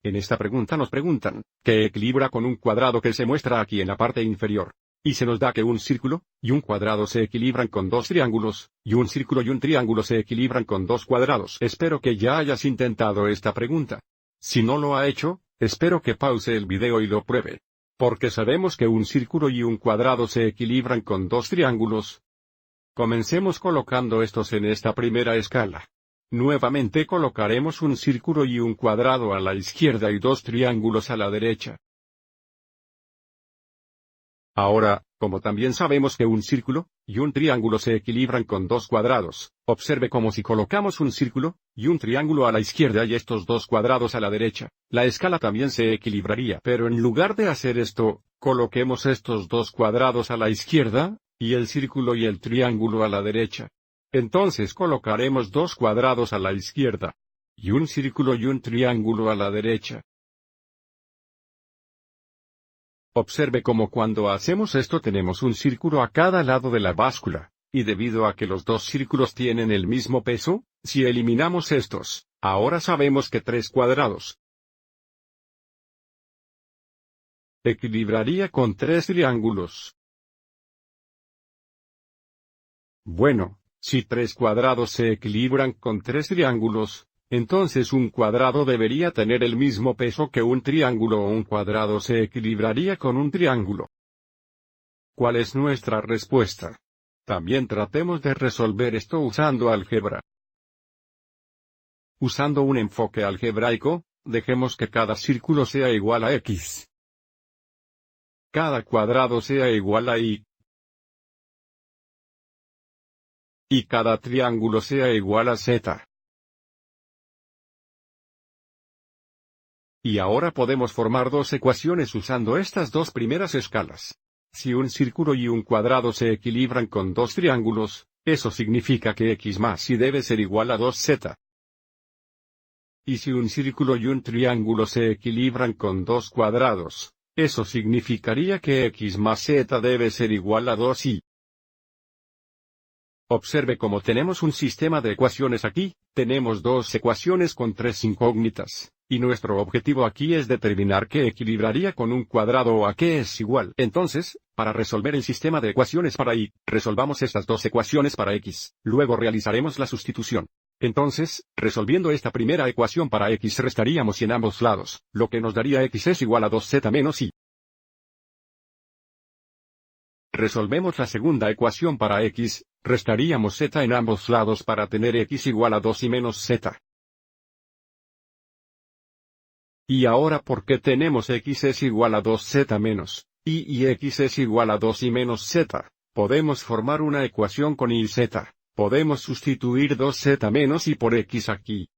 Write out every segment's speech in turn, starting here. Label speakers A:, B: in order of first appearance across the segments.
A: En esta pregunta nos preguntan, ¿qué equilibra con un cuadrado que se muestra aquí en la parte inferior? Y se nos da que un círculo y un cuadrado se equilibran con dos triángulos, y un círculo y un triángulo se equilibran con dos cuadrados. Espero que ya hayas intentado esta pregunta. Si no lo ha hecho, espero que pause el video y lo pruebe. Porque sabemos que un círculo y un cuadrado se equilibran con dos triángulos. Comencemos colocando estos en esta primera escala. Nuevamente colocaremos un círculo y un cuadrado a la izquierda y dos triángulos a la derecha. Ahora, como también sabemos que un círculo y un triángulo se equilibran con dos cuadrados, observe como si colocamos un círculo y un triángulo a la izquierda y estos dos cuadrados a la derecha, la escala también se equilibraría. Pero en lugar de hacer esto, coloquemos estos dos cuadrados a la izquierda, y el círculo y el triángulo a la derecha. Entonces colocaremos dos cuadrados a la izquierda, y un círculo y un triángulo a la derecha. Observe cómo cuando hacemos esto tenemos un círculo a cada lado de la báscula, y debido a que los dos círculos tienen el mismo peso, si eliminamos estos, ahora sabemos que tres cuadrados equilibraría con tres triángulos. Bueno, si tres cuadrados se equilibran con tres triángulos, entonces un cuadrado debería tener el mismo peso que un triángulo o un cuadrado se equilibraría con un triángulo. ¿Cuál es nuestra respuesta? También tratemos de resolver esto usando álgebra. Usando un enfoque algebraico, dejemos que cada círculo sea igual a x. Cada cuadrado sea igual a y. Y cada triángulo sea igual a z. Y ahora podemos formar dos ecuaciones usando estas dos primeras escalas. Si un círculo y un cuadrado se equilibran con dos triángulos, eso significa que x más y debe ser igual a 2z. Y si un círculo y un triángulo se equilibran con dos cuadrados, eso significaría que x más z debe ser igual a 2y. Observe cómo tenemos un sistema de ecuaciones aquí, tenemos dos ecuaciones con tres incógnitas, y nuestro objetivo aquí es determinar qué equilibraría con un cuadrado o a qué es igual. Entonces, para resolver el sistema de ecuaciones para y, resolvamos estas dos ecuaciones para x, luego realizaremos la sustitución. Entonces, resolviendo esta primera ecuación para x restaríamos y en ambos lados, lo que nos daría x es igual a 2z menos y. Resolvemos la segunda ecuación para x, restaríamos z en ambos lados para tener x igual a 2y menos z. Y ahora porque tenemos x es igual a 2z menos y x es igual a 2y menos z, podemos formar una ecuación con y z, podemos sustituir 2z menos y por x aquí.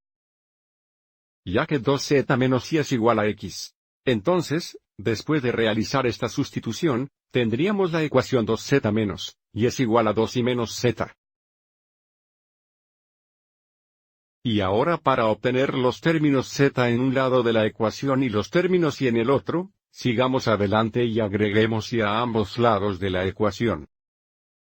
A: Ya que 2z menos y es igual a x. Entonces, después de realizar esta sustitución, tendríamos la ecuación 2z menos y es igual a 2y menos z. Y ahora para obtener los términos z en un lado de la ecuación y los términos y en el otro, sigamos adelante y agreguemos y a ambos lados de la ecuación.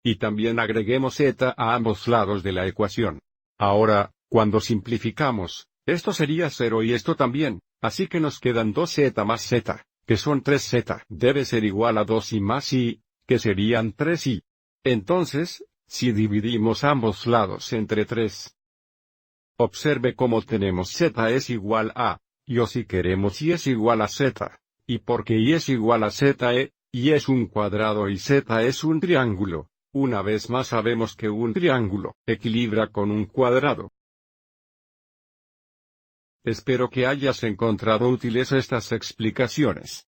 A: Y también agreguemos z a ambos lados de la ecuación. Ahora, cuando simplificamos, esto sería 0 y esto también, así que nos quedan 2z más z, que son 3z. Debe ser igual a 2y más y, que serían 3y. Entonces, si dividimos ambos lados entre 3, observe cómo tenemos z es igual a, y o si queremos y es igual a z, y porque y es igual a z y es un cuadrado y z es un triángulo, una vez más sabemos que un triángulo equilibra con un cuadrado. Espero que hayas encontrado útiles estas explicaciones.